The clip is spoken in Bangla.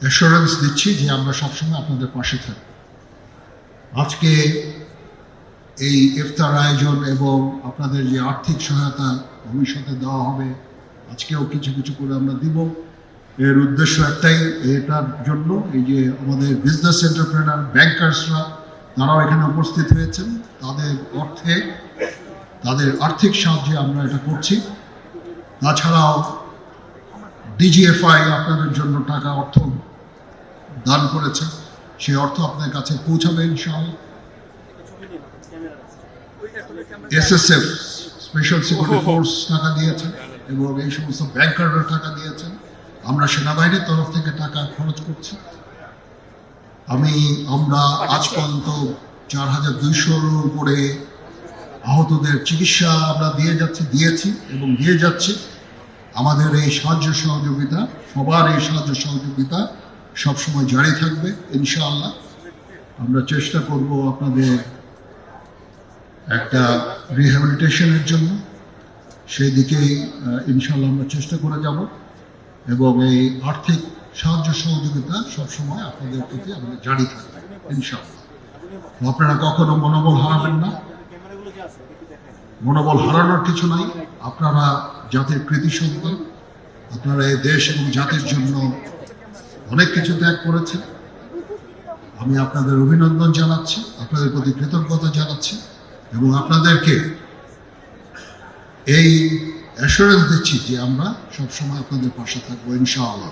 অ্যাসুরেন্স দিচ্ছি যে আমরা সবসময় আপনাদের পাশে থাকব। আজকে এই ইফতার আয়োজন এবং আপনাদের যে আর্থিক সহায়তা ভবিষ্যতে দেওয়া হবে, আজকেও কিছু কিছু করে আমরা দিব। এর উদ্দেশ্য একটাই, এটার জন্য এই যে আমাদের বিজনেস এন্টারপ্রেনার ব্যাংকার্সরা তারাও এখানে উপস্থিত হয়েছেন, তাদের আর্থিক সাহায্যে আমরা এটা করছি। তাছাড়াও ডিজিএফআই আপনাদের জন্য অর্থ দান করেছে, সেই অর্থ আপনার কাছে পৌঁছাবে ইনশাআল্লাহ। এসএসএফ স্পেশাল সিকিউরিটি ফোর্স টাকা দিয়েছেন এবং এই সমস্ত ব্যাংকাররা টাকা দিয়েছেন। আমরা সেনাবাহিনীর তরফ থেকে টাকা খরচ করছি। আমরা আজ পর্যন্ত 4200-র উপরে আহতদের চিকিৎসা আমরা দিয়েছি এবং দিয়ে যাচ্ছি। আমাদের এই সাহায্য সহযোগিতা, সবার এই সাহায্য সহযোগিতা সবসময় জারি থাকবে ইনশাআল্লাহ। আমরা চেষ্টা করব আপনাদের একটা রিহ্যাবিলিটেশনের জন্য, সেই দিকেই ইনশাআল্লাহ আমরা চেষ্টা করে যাব এবং এই আর্থিক সাহায্য সহযোগিতা সবসময় আপনাদের প্রতি আমাদের জারি থাকবে ইনশাআল্লাহ। আপনারা কখনো মনোবল হারাবেন না, মনোবল হারানোর কিছু নাই। আপনারা জাতির কৃতি সন্তান, আপনারা এই দেশ এবং জাতির জন্য অনেক কিছু ত্যাগ করেছেন। আমি আপনাদের অভিনন্দন জানাচ্ছি, আপনাদের প্রতি কৃতজ্ঞতা জানাচ্ছি এবং আপনাদেরকে এই অ্যাসুরেন্স দিচ্ছি যে আমরা সবসময় আপনাদের পাশে থাকবো ইনশাআল্লাহ।